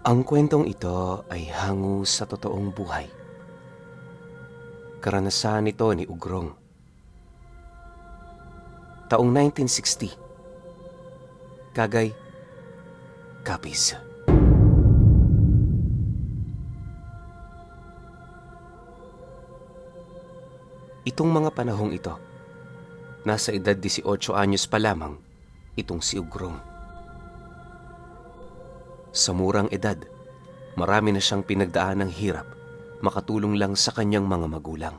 Ang kwentong ito ay hango sa totoong buhay. Karanasan ito ni Ugrong. Taong 1960. Cagay, Capiz. Itong mga panahong ito, nasa edad 18 anyos pa lamang itong si Ugrong. Sa murang edad, marami na siyang pinagdaan ng hirap makatulong lang sa kanyang mga magulang.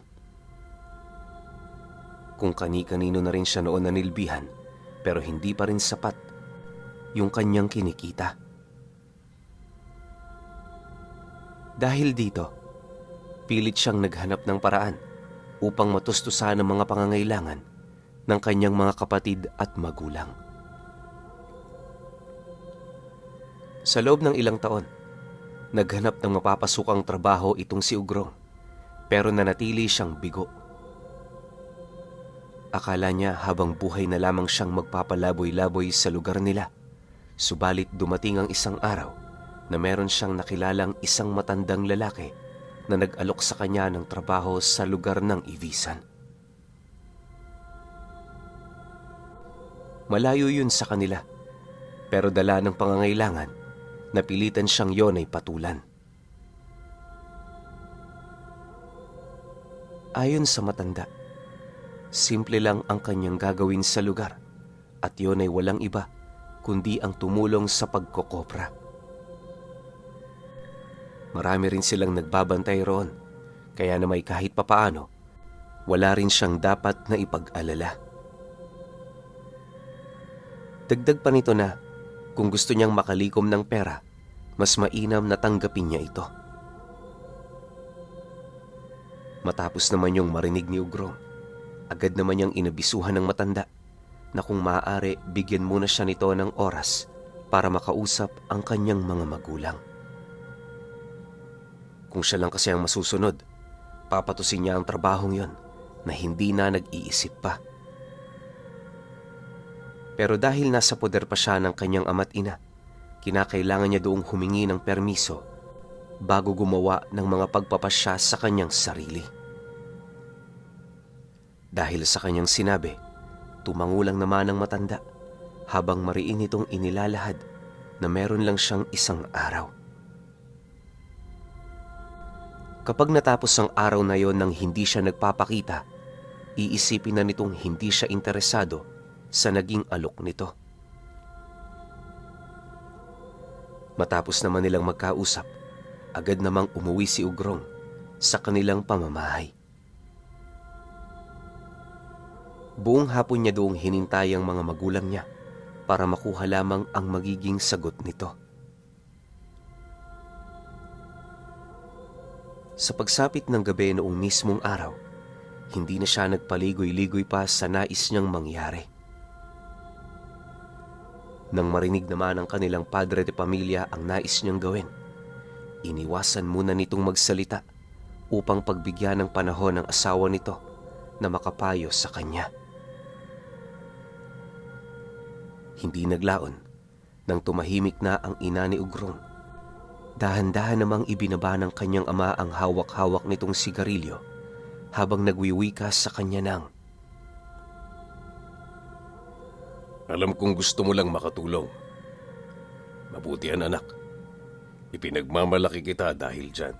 Kung kani-kanino na rin siya noon nanilbihan, pero hindi pa rin sapat yung kanyang kinikita. Dahil dito, pilit siyang naghanap ng paraan upang matustusan ang mga pangangailangan ng kanyang mga kapatid at magulang. Sa loob ng ilang taon, naghanap ng mapapasukang trabaho itong si Ugrong, pero nanatili siyang bigo. Akala niya habang buhay na lamang siyang magpapalaboy-laboy sa lugar nila, subalit dumating ang isang araw na meron siyang nakilalang isang matandang lalaki na nag-alok sa kanya ng trabaho sa lugar ng Ivisan. Malayo yun sa kanila, pero dala ng pangangailangan, napilitan siyang yon ay patulan. Ayon sa matanda, simple lang ang kanyang gagawin sa lugar at yon ay walang iba kundi ang tumulong sa pagkokopra. Marami rin silang nagbabantay roon, kaya na may kahit papaano, wala rin siyang dapat na ipag-alala. Dagdag pa nito na, kung gusto niyang makalikom ng pera, mas mainam na tanggapin niya ito. Matapos naman yung marinig ni Ugrong, agad naman niyang inabisuhan ng matanda na kung maaari bigyan muna siya nito ng oras para makausap ang kanyang mga magulang. Kung siya lang kasi ang masusunod, papatusin niya ang trabahong yon na hindi na nag-iisip pa. Pero dahil nasa poder pa siya ng kanyang ama't ina, kinakailangan niya doong humingi ng permiso bago gumawa ng mga pagpapasya sa kanyang sarili. Dahil sa kanyang sinabi, tumango lang naman ang matanda habang mariin itong inilalahad na meron lang siyang isang araw. Kapag natapos ang araw na yon nang hindi siya nagpapakita, iisipin na nitong hindi siya interesado sa naging alok nito. Matapos naman nilang magkausap, agad namang umuwi si Ugrong sa kanilang pamamahay. Buong hapon niya doong hinintay ang mga magulang niya para makuha lamang ang magiging sagot nito. Sa pagsapit ng gabi noong mismong araw, hindi na siya nagpaligoy-ligoy pa sa nais niyang mangyari. Nang marinig naman ng kanilang padre de pamilya ang nais niyang gawin, iniwasan muna nitong magsalita upang pagbigyan ng panahon ng asawa nito na makapayo sa kanya. Hindi naglaon nang tumahimik na ang ina ni Ugrong. Dahan-dahan namang ibinaba ng kanyang ama ang hawak-hawak nitong sigarilyo habang nagwiwika sa kanya ng, Alam kong gusto mo lang makatulong. Mabuti yan, anak. Ipinagmamalaki kita dahil dyan.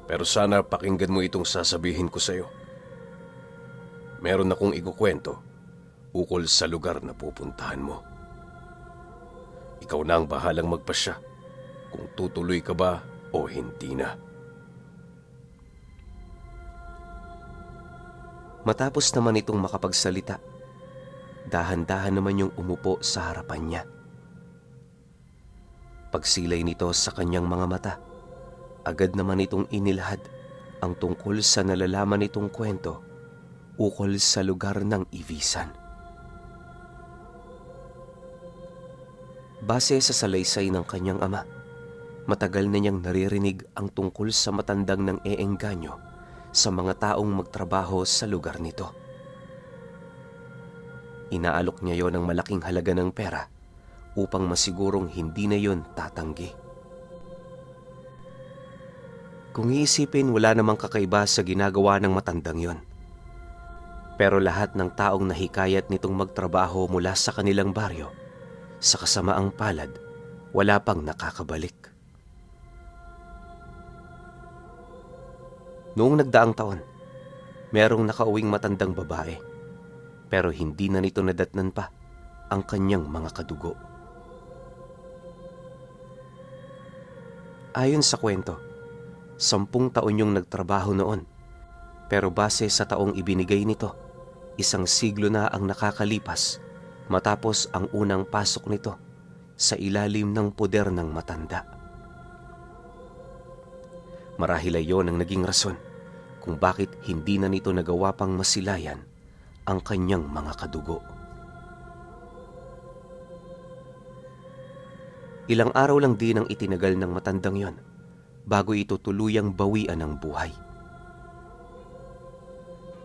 Pero sana pakinggan mo itong sasabihin ko sa'yo. Meron akong ikukwento ukol sa lugar na pupuntahan mo. Ikaw na ang bahalang magpasya kung tutuloy ka ba o hindi na. Matapos naman itong makapagsalita, dahan-dahan naman yung umupo sa harapan niya. Pagsilay nito sa kanyang mga mata, agad naman itong inilahad ang tungkol sa nalalaman nitong kwento ukol sa lugar ng Ivisan. Base sa salaysay ng kanyang ama, matagal na niyang naririnig ang tungkol sa matandang nang eengganyo sa mga taong magtrabaho sa lugar nito. Inaalok niya yon ng malaking halaga ng pera upang masigurong hindi na yon tatanggi. Kung iisipin, wala namang kakaiba sa ginagawa ng matandang yon. Pero lahat ng taong nahikayat nitong magtrabaho mula sa kanilang baryo, sa kasamaang palad, wala pang nakakabalik. Noong nagdaang taon, merong nakauwing matandang babae, pero hindi na nito nadatnan pa ang kanyang mga kadugo. Ayon sa kwento, 10 taon yung nagtrabaho noon, pero base sa taong ibinigay nito, 1 siglo na ang nakakalipas matapos ang unang pasok nito sa ilalim ng poder ng matanda. Marahil ay yun ang naging rason kung bakit hindi na nito nagawa pang masilayan ang kanyang mga kadugo. Ilang araw lang din ang itinagal ng matandang yon bago ito tuluyang bawian ng buhay.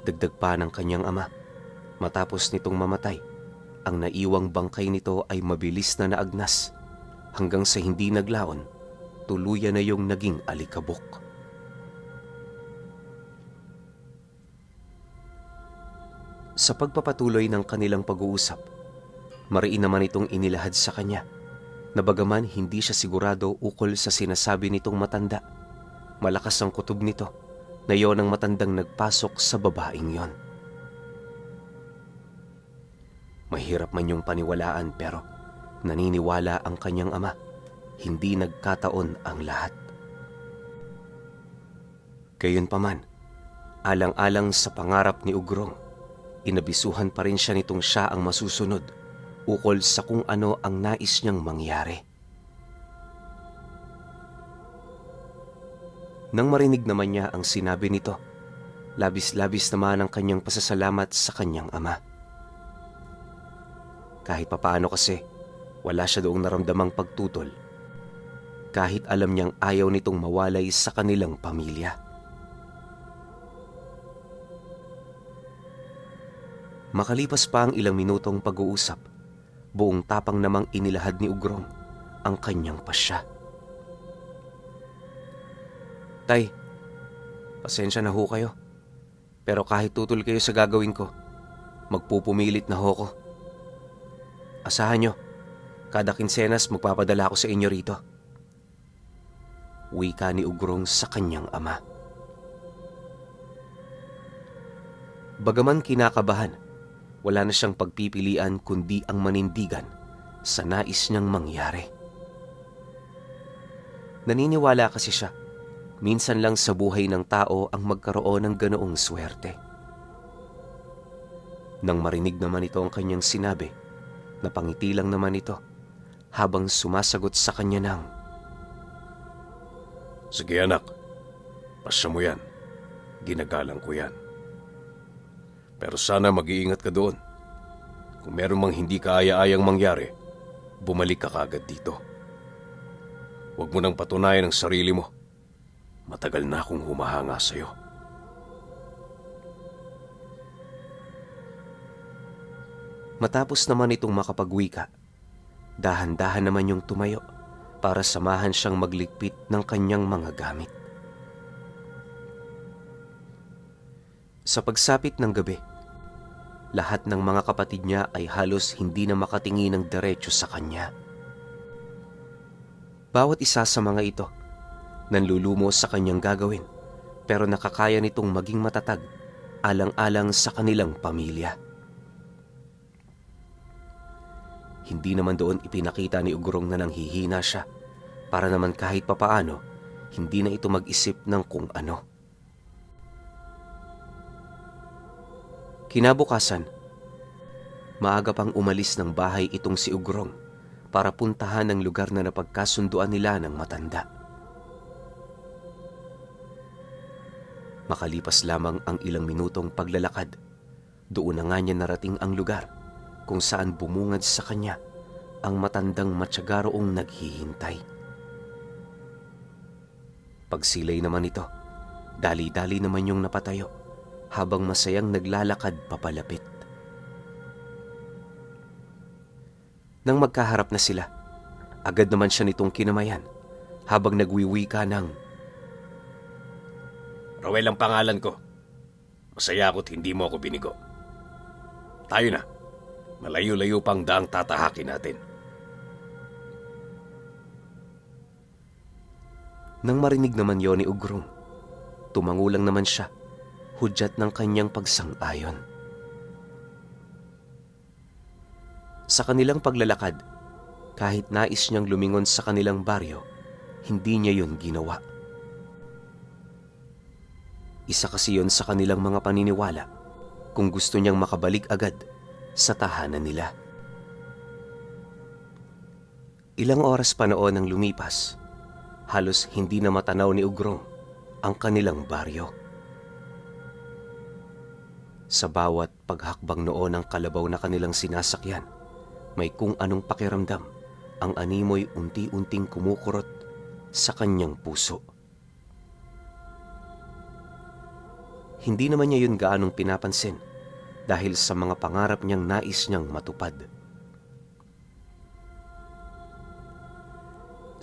Dagdag pa ng kanyang ama, matapos nitong mamatay, ang naiwang bangkay nito ay mabilis na naagnas hanggang sa hindi naglaon, tuluyan na yung naging alikabok. Sa pagpapatuloy ng kanilang pag-uusap, mariin naman itong inilahad sa kanya na bagaman hindi siya sigurado ukol sa sinasabi nitong matanda, malakas ang kutob nito na yon ang matandang nagpasok sa babaeng yon. Mahirap man yung paniwalaan pero naniniwala ang kanyang ama, hindi nagkataon ang lahat. Gayunpaman, alang-alang sa pangarap ni Ugrong, inabisuhan pa rin siya nitong siya ang masusunod ukol sa kung ano ang nais niyang mangyari. Nang marinig naman niya ang sinabi nito, labis-labis naman ang kanyang pasasalamat sa kanyang ama. Kahit papaano kasi, wala siya doong naramdamang pagtutol, kahit alam niyang ayaw nitong mawalay sa kanilang pamilya. Makalipas pa ang ilang minutong pag-uusap, buong tapang namang inilahad ni Ugrong ang kanyang pasya. Tay, pasensya na ho kayo. Pero kahit tutol kayo sa gagawin ko, magpupumilit na ho ko. Asahan nyo, kada kinsenas magpapadala ako sa inyo rito. Wika ni Ugrong sa kanyang ama. Bagaman kinakabahan, wala na siyang pagpipilian kundi ang manindigan sa nais niyang mangyari. Naniniwala kasi siya, minsan lang sa buhay ng tao ang magkaroon ng ganoong swerte. Nang marinig naman ito ang kanyang sinabi, napangiti lang naman ito habang sumasagot sa kanya ng, Sige anak, pasya mo yan. Ginagalang ko yan. Pero sana mag-iingat ka doon. Kung meron mang hindi kaaya-ayang mangyari, bumalik ka kagad dito. Huwag mo nang patunayan ang sarili mo. Matagal na akong humahanga sa'yo. Matapos naman itong makapagwika, dahan-dahan naman yung tumayo para samahan siyang magligpit ng kanyang mga gamit. Sa pagsapit ng gabi, lahat ng mga kapatid niya ay halos hindi na makatingin ng diretso sa kanya. Bawat isa sa mga ito, nanlulumo sa kanyang gagawin, pero nakakaya nitong maging matatag alang-alang sa kanilang pamilya. Hindi naman doon ipinakita ni Ugrong na nanghihina siya, para naman kahit papaano, hindi na ito mag-isip ng kung ano. Kinabukasan, maaga pang umalis ng bahay itong si Ugrong para puntahan ang lugar na napagkasunduan nila ng matanda. Makalipas lamang ang ilang minutong paglalakad, doon na nga niya narating ang lugar kung saan bumungad sa kanya ang matandang matyagarong naghihintay. Pagsilay naman ito, dali-dali naman yung napatayo habang masayang naglalakad papalapit. Nang magkaharap na sila, agad naman siya nitong kinamayan habang nagwiwika ng, Roel ang pangalan ko. Masaya ako't hindi mo ako binigo. Tayo na. Malayo-layo pang daang tatahakin natin. Nang marinig naman yon ni Ugrong, tumangulang naman siya, hudyat ng kanyang pagsang-ayon. Sa kanilang paglalakad, kahit nais niyang lumingon sa kanilang baryo, hindi niya yun ginawa. Isa kasi yun sa kanilang mga paniniwala kung gusto niyang makabalik agad sa tahanan nila. Ilang oras pa noon ang lumipas, halos hindi na matanaw ni Ugrong ang kanilang baryo. Sa bawat paghakbang noon ng kalabaw na kanilang sinasakyan, may kung anong pakiramdam ang animoy unti-unting kumukurot sa kanyang puso. Hindi naman niya yun gaanong pinapansin dahil sa mga pangarap niyang nais niyang matupad.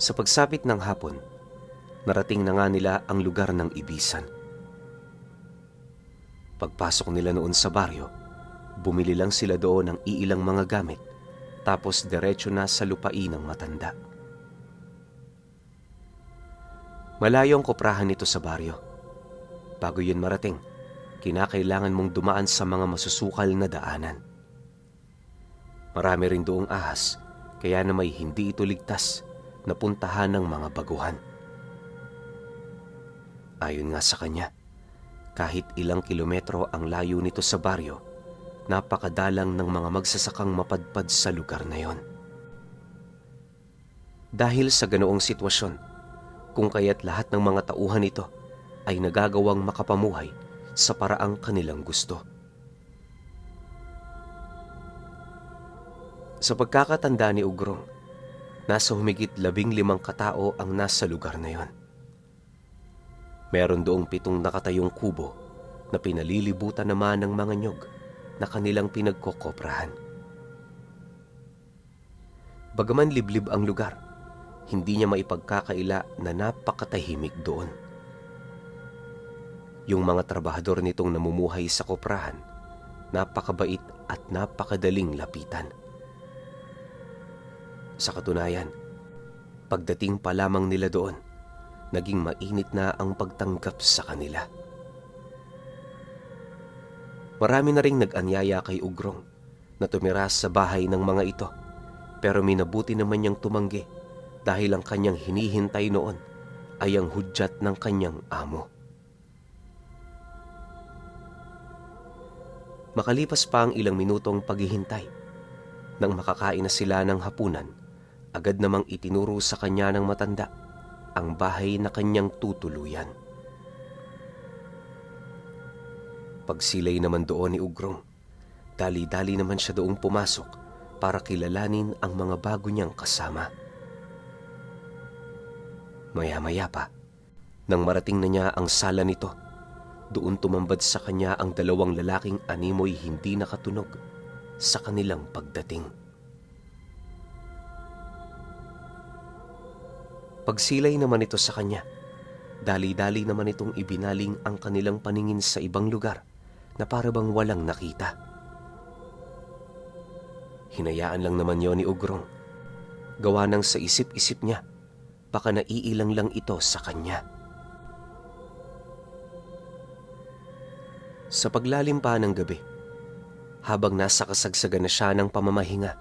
Sa pagsapit ng hapon, narating na nga nila ang lugar ng ibisan. Pagpasok nila noon sa baryo, bumili lang sila doon ng iilang mga gamit tapos diretso na sa lupain ng matanda. Malayo ang koprahan nito sa baryo. Bago yun marating, kinakailangan mong dumaan sa mga masusukal na daanan. Marami rin doong ahas, kaya na may hindi ito ligtas na puntahan ng mga baguhan. Ayon nga sa kanya, kahit ilang kilometro ang layo nito sa baryo, napakadalang ng mga magsasakang mapadpad sa lugar na yon. Dahil sa ganoong sitwasyon, kung kaya't lahat ng mga tauhan ito ay nagagawang makapamuhay sa paraang kanilang gusto. Sa pagkakatanda ni Ugrong, nasa humigit 15 katao ang nasa lugar na yon. Meron doong 7 nakatayong kubo na pinalilibutan naman ng mga nyog na kanilang pinagkokoprahan. Bagaman liblib ang lugar, hindi niya maipagkakaila na napakatahimik doon. Yung mga trabahador nitong namumuhay sa koprahan, napakabait at napakadaling lapitan. Sa katunayan, pagdating pa lamang nila doon, naging mainit na ang pagtanggap sa kanila. Marami na ring nag-anyaya kay Ugrong na tumira sa bahay ng mga ito, pero minabuti naman niyang tumanggi dahil ang kanyang hinihintay noon ay ang hudyat ng kanyang amo. Makalipas pa ang ilang minutong paghihintay, nang makakain na sila ng hapunan, agad namang itinuro sa kanya ng matanda ang bahay na kanyang tutuluyan. Pagsilay naman doon ni Ugrong, dali-dali naman siya doong pumasok para kilalanin ang mga bago niyang kasama. Maya-maya pa, nang marating na niya ang sala nito, doon tumambad sa kanya ang 2 lalaking animoy hindi nakatunog sa kanilang pagdating. Pagsilay naman ito sa kanya, dali-dali naman itong ibinaling ang kanilang paningin sa ibang lugar na para bang walang nakita. Hinayaan lang naman yon ni Ugrong. Gawa nang sa isip-isip niya, baka naiilang lang ito sa kanya. Sa paglalim pa ng gabi, habang nasa kasagsagan na siya ng pamamahinga,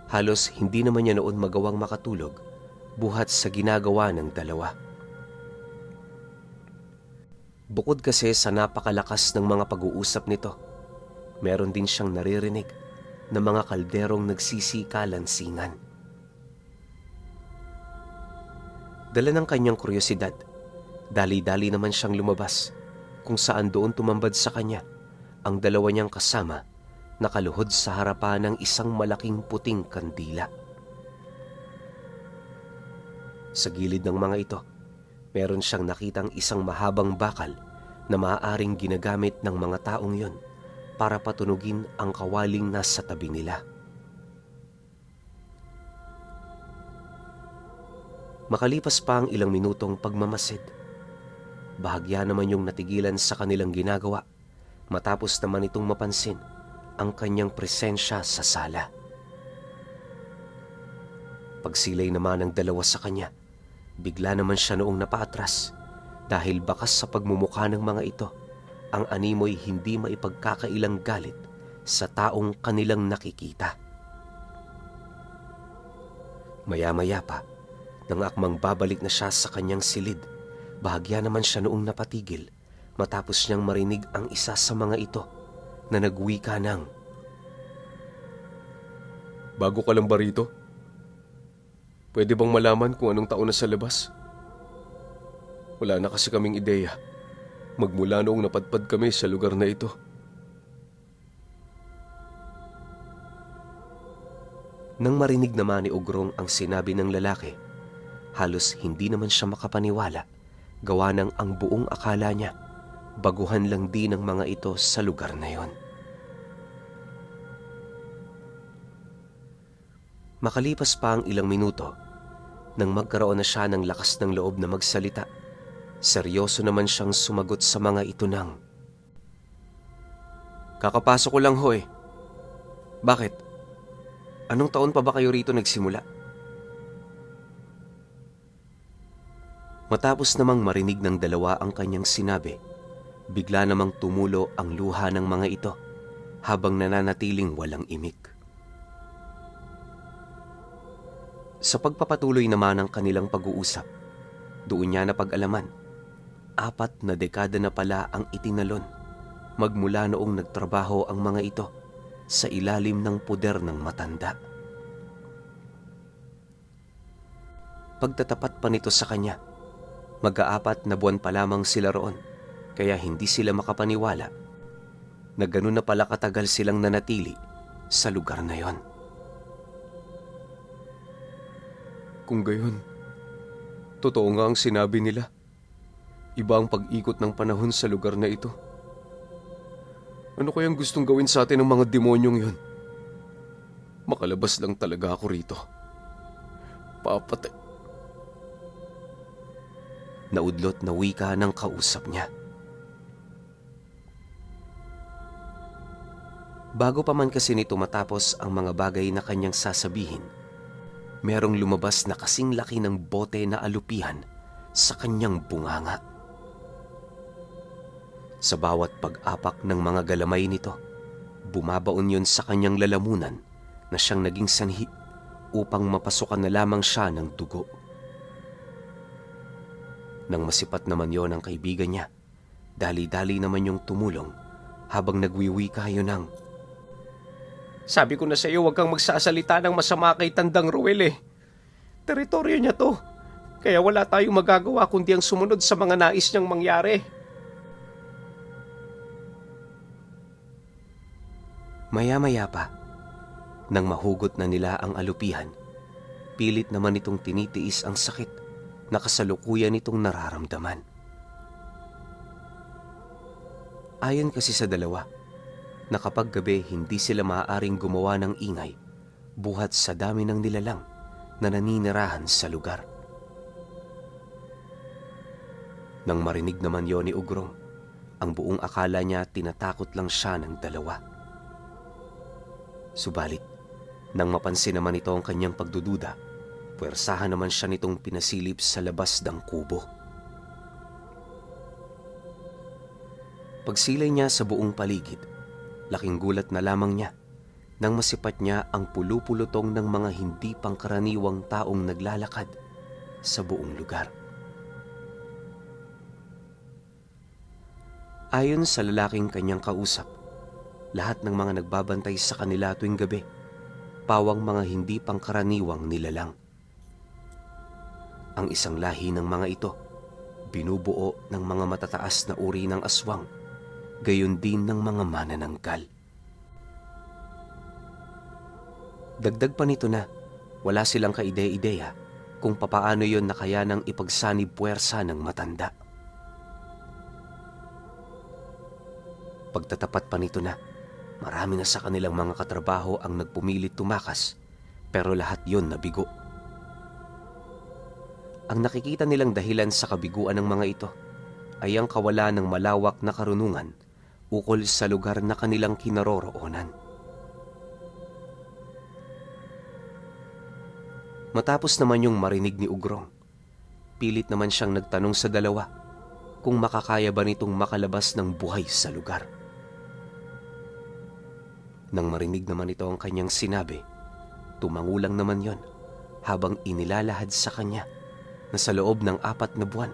halos hindi naman niya noon magawang makatulog buhat sa ginagawa ng dalawa. Bukod kasi sa napakalakas ng mga pag-uusap nito, meron din siyang naririnig na mga kalderong nagsisikalansingan. Dala ng kanyang kuryosidad, dali-dali naman siyang lumabas kung saan doon tumambad sa kanya ang 2 niyang kasama nakaluhod sa harapan ng isang malaking puting kandila. Sa gilid ng mga ito, meron siyang nakitang isang mahabang bakal na maaaring ginagamit ng mga taong yon para patunugin ang kawaling nasa tabi nila. Makalipas pa ang ilang minutong pagmamasid, bahagya naman yung natigilan sa kanilang ginagawa matapos naman itong mapansin ang kanyang presensya sa sala. Pagsilay naman ng dalawa sa kanya, bigla naman siya noong napaatras dahil bakas sa pagmumukha ng mga ito, ang animoy hindi maipagkakailang galit sa taong kanilang nakikita. Maya-maya pa, nang akmang babalik na siya sa kanyang silid, bahagya naman siya noong napatigil matapos niyang marinig ang isa sa mga ito na nagwika ng, Bago ka lang ba rito? Pwede bang malaman kung anong taon na sa labas? Wala na kasi kaming ideya magmula noong napadpad kami sa lugar na ito. Nang marinig naman ni Ugrong ang sinabi ng lalaki, halos hindi naman siya makapaniwala, gawa ng ang buong akala niya, baguhan lang din ng mga ito sa lugar na yon. Makalipas pa ang ilang minuto, nang magkaroon na siya ng lakas ng loob na magsalita, seryoso naman siyang sumagot sa mga ito ng, Kakapasok ko lang ho eh. Bakit? Anong taon pa ba kayo rito nagsimula? Matapos namang marinig ng dalawa ang kanyang sinabi, bigla namang tumulo ang luha ng mga ito habang nananatiling walang imik. Sa pagpapatuloy naman ng kanilang pag-uusap, doon niya napag-alaman, 4 na dekada na pala ang itinalon magmula noong nagtrabaho ang mga ito sa ilalim ng puder ng matanda. Pagtatapat pa nito sa kanya, mag-4 na buwan pa lamang sila roon, kaya hindi sila makapaniwala na ganun na pala katagal silang nanatili sa lugar na yon. Kung gayon, totoo nga ang sinabi nila. Iba ang pag-ikot ng panahon sa lugar na ito. Ano kayang gustong gawin sa atin ng mga demonyong yun? Makalabas lang talaga ako rito. Papatay. Naudlot na wika ng kausap niya. Bago pa man kasi nito matapos ang mga bagay na kanyang sasabihin, merong lumabas na kasing laki ng bote na alupihan sa kanyang bunganga. Sa bawat pag-apak ng mga galamay nito, bumabaon yon sa kanyang lalamunan na siyang naging sanhi upang mapasukan na lamang siya ng dugo. Nang masipat naman yon ang kaibigan niya, dali-dali naman yung tumulong habang nagwiwika yun ng, Sabi ko na sa iyo, huwag kang magsasalita ng masama kay Tandang Ruel eh. Teritoryo niya to. Kaya wala tayong magagawa kundi ang sumunod sa mga nais niyang mangyari. Maya-maya pa, nang mahugot na nila ang alupihan, pilit naman itong tinitiis ang sakit na kasalukuyan itong nararamdaman. Ayon kasi sa dalawa, na kapag gabi hindi sila maaaring gumawa ng ingay buhat sa dami ng nilalang na naninirahan sa lugar. Nang marinig naman yon ni Ugrong, ang buong akala niya tinatakot lang siya ng dalawa. Subalit, nang mapansin naman ito ang kanyang pagdududa, puwersahan naman siya nitong pinasilip sa labas ng kubo. Pagsilay niya sa buong paligid, laking gulat na lamang niya nang masipat niya ang pulupulutong ng mga hindi pangkaraniwang taong naglalakad sa buong lugar. Ayon sa lalaking kanyang kausap, lahat ng mga nagbabantay sa kanila tuwing gabi, pawang mga hindi pangkaraniwang nilalang. Ang isang lahi ng mga ito, binubuo ng mga matataas na uri ng aswang, gayon din ng mga manananggal. Dagdag pa nito na wala silang kaide-ideya kung papaano yon na kaya nang ipagsanib puwersa ng matanda. Pagtatapat pa nito na marami na sa kanilang mga katrabaho ang nagpumilit tumakas, pero lahat yon nabigo. Ang nakikita nilang dahilan sa kabiguan ng mga ito ay ang kawalan ng malawak na karunungan ukol sa lugar na kanilang kinaroroonan. Matapos naman yung marinig ni Ugrong, pilit naman siyang nagtanong sa dalawa kung makakaya ba nitong makalabas ng buhay sa lugar. Nang marinig naman ito ang kanyang sinabi, tumangulang naman yon habang inilalahad sa kanya na sa loob ng 4 na buwan,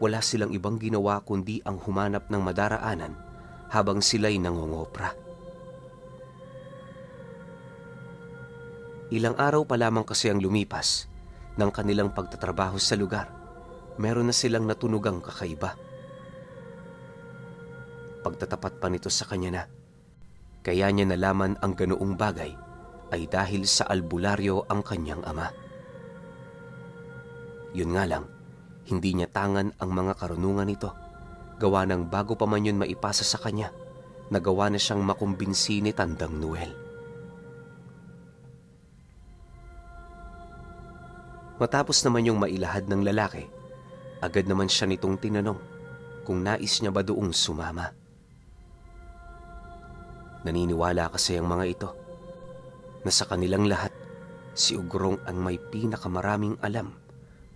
wala silang ibang ginawa kundi ang humanap ng madaraanan habang sila'y nangongopra. Ilang araw pa lamang kasi ang lumipas ng kanilang pagtatrabaho sa lugar, meron na silang natunugang kakaiba. Pagtatapat pa nito sa kanya na, kaya niya nalaman ang ganoong bagay ay dahil sa albularyo ang kanyang ama. Yun nga lang, hindi niya tangan ang mga karunungan nito, gawa ng bago pa man yun maipasa sa kanya, nagawa na siyang makumbinsi ni Tandang Noel. Matapos naman yung mailahad ng lalaki, agad naman siya nitong tinanong kung nais niya ba doong sumama. Naniniwala kasi ang mga ito na sa kanilang lahat, si Ugrong ang may pinakamaraming alam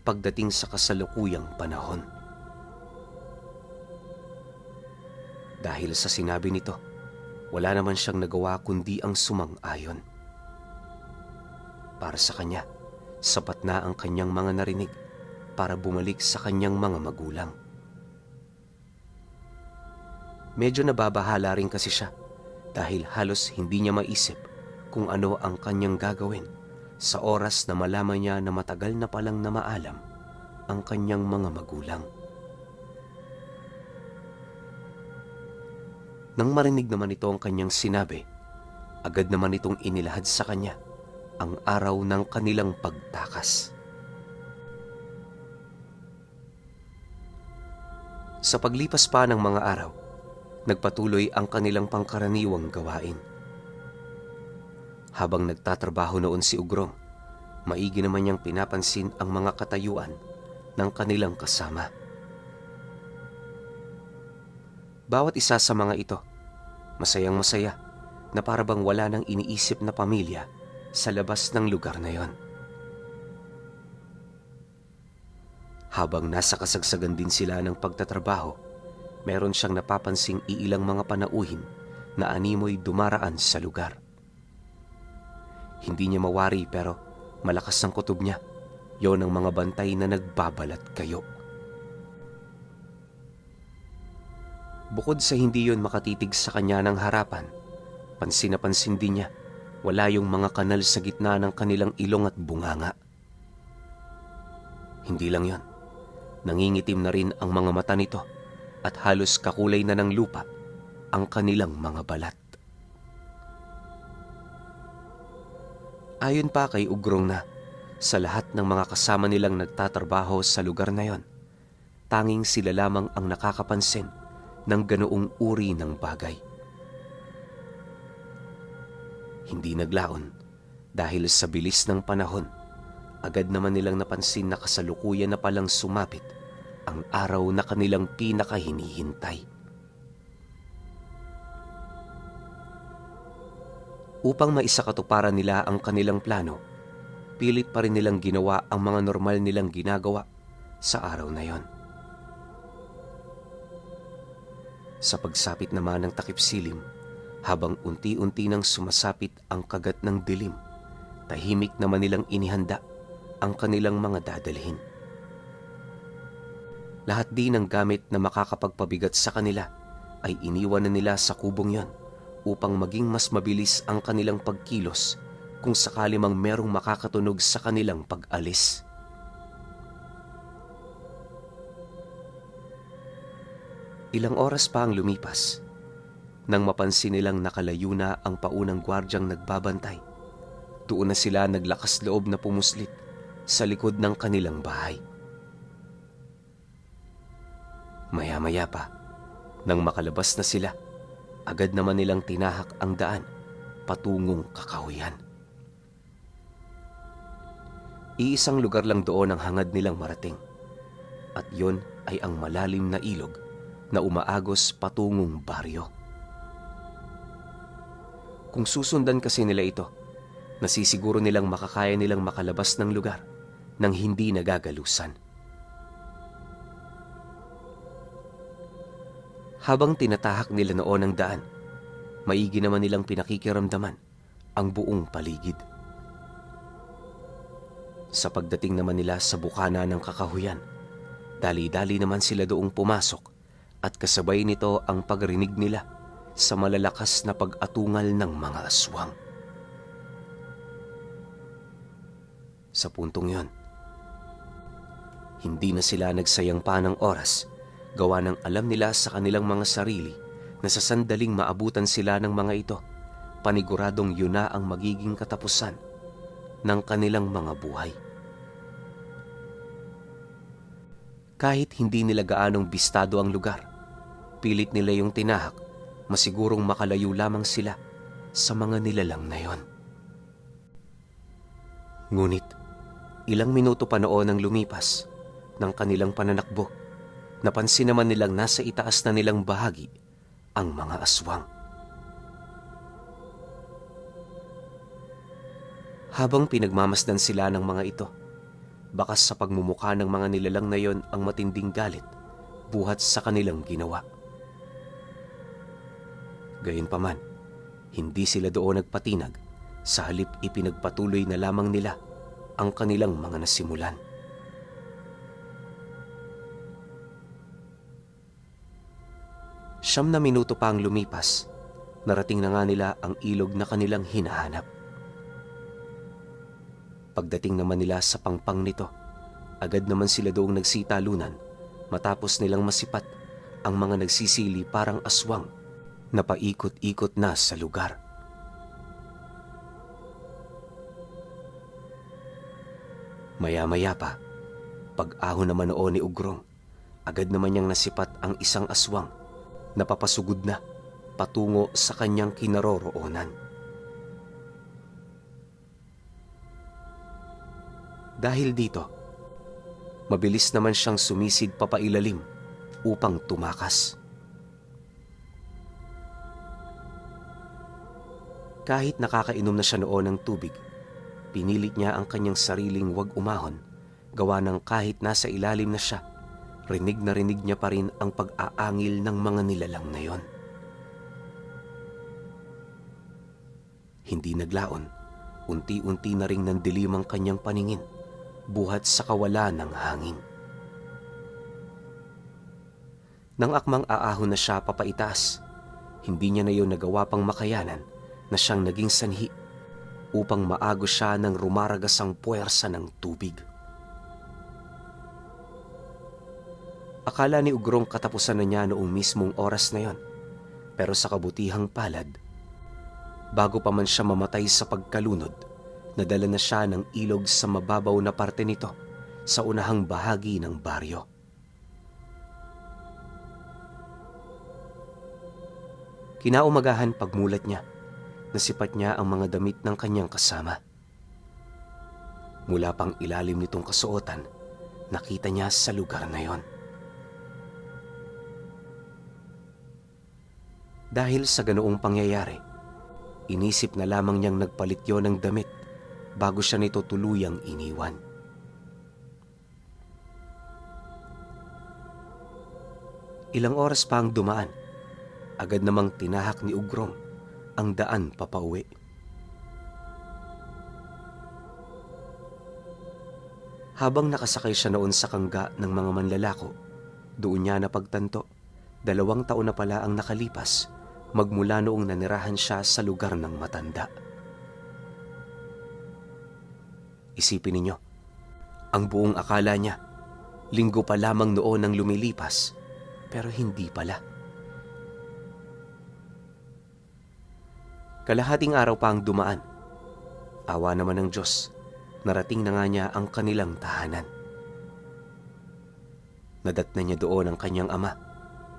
pagdating sa kasalukuyang panahon. Dahil sa sinabi nito, wala naman siyang nagawa kundi ang sumang-ayon. Para sa kanya, sapat na ang kanyang mga narinig para bumalik sa kanyang mga magulang. Medyo nababahala rin kasi siya dahil halos hindi niya maisip kung ano ang kanyang gagawin sa oras na malaman niya na matagal na palang namaalam ang kanyang mga magulang. Nang marinig naman ito ang kanyang sinabi, agad naman itong inilahad sa kanya ang araw ng kanilang pagtakas. Sa paglipas pa ng mga araw, nagpatuloy ang kanilang pangkaraniwang gawain. Habang nagtatrabaho noon si Ugrong, maigi naman niyang pinapansin ang mga katayuan ng kanilang kasama. Bawat isa sa mga ito, masayang masaya na para bang wala nang iniisip na pamilya sa labas ng lugar na yon. Habang nasa kasagsagan din sila ng pagtatrabaho, meron siyang napapansing iilang mga panauhin na animoy dumaraan sa lugar. Hindi niya mawari pero malakas ang kutob niya. Yon ang mga bantay na nagbabalat kayo. Bukod sa hindi yon makatitig sa kanya ng harapan, pansin na pansin din niya wala yung mga kanal sa gitna ng kanilang ilong at bunganga. Hindi lang yon, nangingitim na rin ang mga mata nito at halos kakulay na ng lupa ang kanilang mga balat. Ayon pa kay Ugrong na sa lahat ng mga kasama nilang nagtatrabaho sa lugar na yon, tanging sila lamang ang nakakapansin ng ganoong uri ng bagay. Hindi naglaon dahil sa bilis ng panahon, agad naman nilang napansin na kasalukuyan na palang sumapit ang araw na kanilang pinakahinihintay. Upang maisakatuparan nila ang kanilang plano, pilit pa rin nilang ginawa ang mga normal nilang ginagawa sa araw na yon. Sa pagsapit naman ng takip silim, habang unti-unti nang sumasapit ang kagat ng dilim, tahimik naman nilang inihanda ang kanilang mga dadalhin. Lahat din ng gamit na makakapagpabigat sa kanila ay iniwan na nila sa kubong yon upang maging mas mabilis ang kanilang pagkilos kung sakali mang merong makakatunog sa kanilang pag-alis. Ilang oras pa ang lumipas nang mapansin nilang nakalayo na ang paunang gwardyang nagbabantay. Doon na sila naglakas loob na pumuslit sa likod ng kanilang bahay. Maya-maya pa, nang makalabas na sila, agad naman nilang tinahak ang daan patungong kakahuyan. Iisang lugar lang doon ang hangad nilang marating. At yon ay ang malalim na ilog na umaagos patungong baryo. Kung susundan kasi nila ito, nasisiguro nilang makakaya nilang makalabas ng lugar nang hindi nagagalusan. Habang tinatahak nila noon ang daan, maigi naman nilang pinakikiramdaman ang buong paligid. Sa pagdating naman nila sa bukana ng kakahuyan, dali-dali naman sila doong pumasok at kasabay nito ang pagrinig nila sa malalakas na pag-atungal ng mga aswang. Sa puntong yon, hindi na sila nagsayang pa ng oras, gawa ng alam nila sa kanilang mga sarili na sa sandaling maabutan sila ng mga ito, paniguradong yun na ang magiging katapusan ng kanilang mga buhay. Kahit hindi nila gaanong bistado ang lugar, pilit nila yung tinahak, masigurong makalayo lamang sila sa mga nilalang na yon. Ngunit, ilang minuto pa noon ang lumipas ng kanilang pananakbo, napansin naman nilang nasa itaas na nilang bahagi ang mga aswang. Habang pinagmamasdan sila ng mga ito, bakas sa pagmumukha ng mga nilalang na yon ang matinding galit buhat sa kanilang ginawa. Gayunpaman, hindi sila doon nagpatinag, sa halip ipinagpatuloy na lamang nila ang kanilang mga nasimulan. Siyam na minuto pa ang lumipas, narating na nga nila ang ilog na kanilang hinahanap. Pagdating naman nila sa pangpang nito, agad naman sila doong nagsitalunan matapos nilang masipat ang mga nagsisili parang aswang na paikot-ikot na sa lugar. Maya-maya pa, pag-ahon naman noon ni Ugrong, agad naman niyang nasipat ang isang aswang na papasugod na patungo sa kanyang kinaroroonan. Dahil dito, mabilis naman siyang sumisid papailalim upang tumakas. Kahit nakakainom na siya noon ng tubig, pinilit niya ang kanyang sariling wag umahon, gawa ng kahit nasa ilalim na siya, rinig na rinig niya pa rin ang pag-aangil ng mga nilalang na yon. Hindi naglaon, unti-unti na ring nandilim ang kanyang paningin, buhat sa kawalan ng hangin. Nang akmang aahon na siya papaitaas, hindi niya na yun nagawa pang makayanan na siyang naging sanhi upang maagos siya ng rumaragasang puwersa ng tubig. Akala ni Ugrong katapusan na niya noong mismong oras na yon, pero sa kabutihang palad, bago pa man siya mamatay sa pagkalunod, nadala na siya ng ilog sa mababaw na parte nito sa unahang bahagi ng baryo. Kinaumagahan pagmulat niya, nasipat niya ang mga damit ng kanyang kasama. Mula pang ilalim nitong kasuotan, nakita niya sa lugar na yon. Dahil sa ganoong pangyayari, inisip na lamang niyang nagpalit yon ng damit bago siya nito tuluyang iniwan. Ilang oras pa ang dumaan, agad namang tinahak ni Ugrong ang daan papauwi. Habang nakasakay siya noon sa kangga ng mga manlalako, doon niya napagtanto, 2 taon na pala ang nakalipas magmula noong nanirahan siya sa lugar ng matanda. Isipin ninyo, ang buong akala niya, linggo pa lamang noon ang lumilipas, pero hindi pala. Kalahating araw pa ang dumaan. Awa naman ng Diyos, narating na nga niya ang kanilang tahanan. Nadatnan niya doon ang kanyang ama,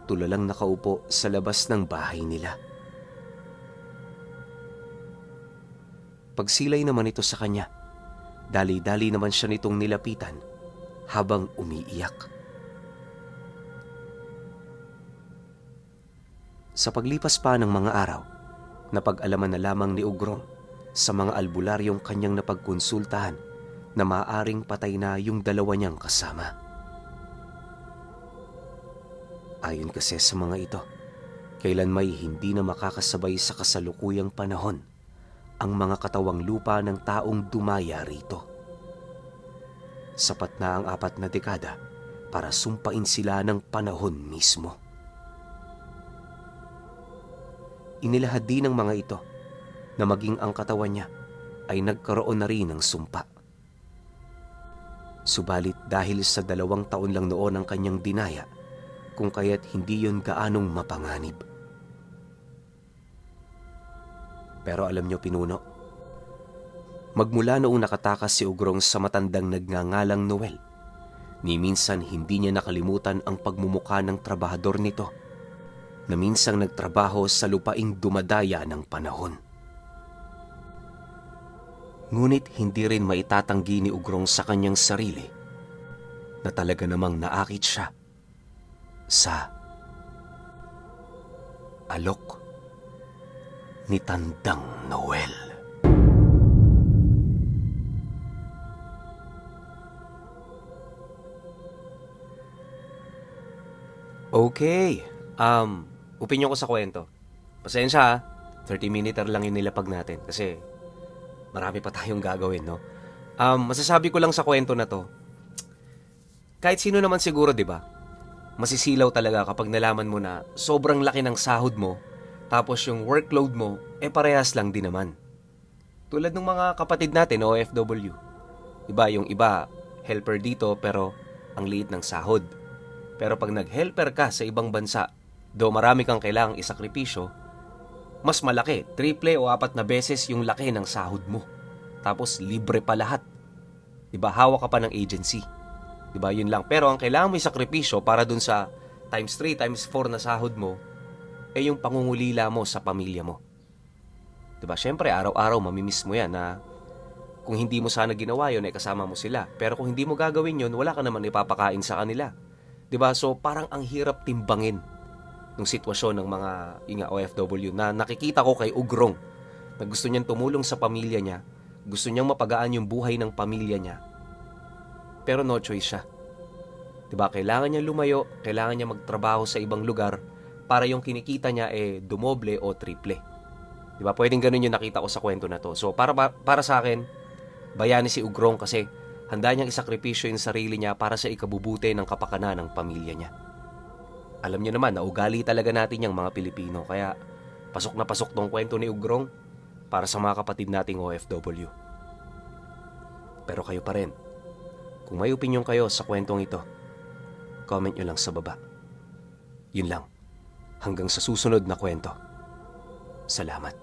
tulalang nakaupo sa labas ng bahay nila. Pagsilay naman ito sa kanya, Dali-dali naman siya nitong nilapitan habang umiiyak. Sa paglipas pa ng mga araw, napag-alaman na lamang ni Ugrong sa mga albularyong kanyang napagkonsultahan na maaaring patay na yung dalawa niyang kasama. Ayon kasi sa mga ito, kailan may hindi na makakasabay sa kasalukuyang panahon ang mga katawang lupa ng taong dumaya rito. Sapat na ang 4 na dekada para sumpain sila ng panahon mismo. Inilahad din ng mga ito na maging ang katawan niya ay nagkaroon na rin ng sumpa. Subalit dahil sa 2 taon lang noon ang kanyang dinaya, kung kaya't hindi yon gaanong mapanganib. Pero alam niyo, Pinuno, magmula noong nakatakas si Ugrong sa matandang nagngangalang Noel, ni minsan hindi niya nakalimutan ang pagmumukha ng trabahador nito na minsang nagtrabaho sa lupaing dumadaya ng panahon. Ngunit hindi rin maitatanggi ni Ugrong sa kanyang sarili na talaga namang naakit siya sa alok ni Tandang Noel. Okay, opinyon ko sa kwento. Pasensya ha, 30-minute lang yung nilapag natin kasi marami pa tayong gagawin, no? Masasabi ko lang sa kwento na to, kahit sino naman siguro, di ba? Masisilaw talaga kapag nalaman mo na sobrang laki ng sahod mo, tapos yung workload mo, parehas lang din naman. Tulad ng mga kapatid natin, OFW. Diba, yung iba, helper dito pero ang liit ng sahod. Pero pag nag-helper ka sa ibang bansa, do marami kang kailangang isakripisyo, mas malaki, 3 o 4 na beses yung laki ng sahod mo. Tapos libre pa lahat. Diba, hawak ka pa ng agency. Diba, yun lang. Pero ang kailangan mo isakripisyo para dun sa times 3, times 4 na sahod mo, yung pangungulila mo sa pamilya mo. Diba, syempre araw-araw mamimiss mo yan na kung hindi mo sana ginawa yun, kasama mo sila. Pero kung hindi mo gagawin yun, wala ka naman ipapakain sa kanila. Diba, so parang ang hirap timbangin ng sitwasyon ng mga OFW na nakikita ko kay Ugrong na gusto niyang tumulong sa pamilya niya, gusto niyang mapagaan yung buhay ng pamilya niya, pero no choice siya. Diba, kailangan niya lumayo, kailangan niya magtrabaho sa ibang lugar para yung kinikita niya dumoble o triple. Diba, pwedeng ganun yung nakita ko sa kwento na to. So para sa akin, bayani si Ugrong kasi handa niyang isakripisyo yung sarili niya para sa ikabubuti ng kapakanan ng pamilya niya. Alam niyo naman na ugali talaga natin yung mga Pilipino, kaya pasok na pasok tong kwento ni Ugrong para sa mga kapatid nating OFW. Pero kayo pa rin, kung may opinyon kayo sa kwentong ito, comment nyo lang sa baba. Yun lang. Hanggang sa susunod na kwento. Salamat.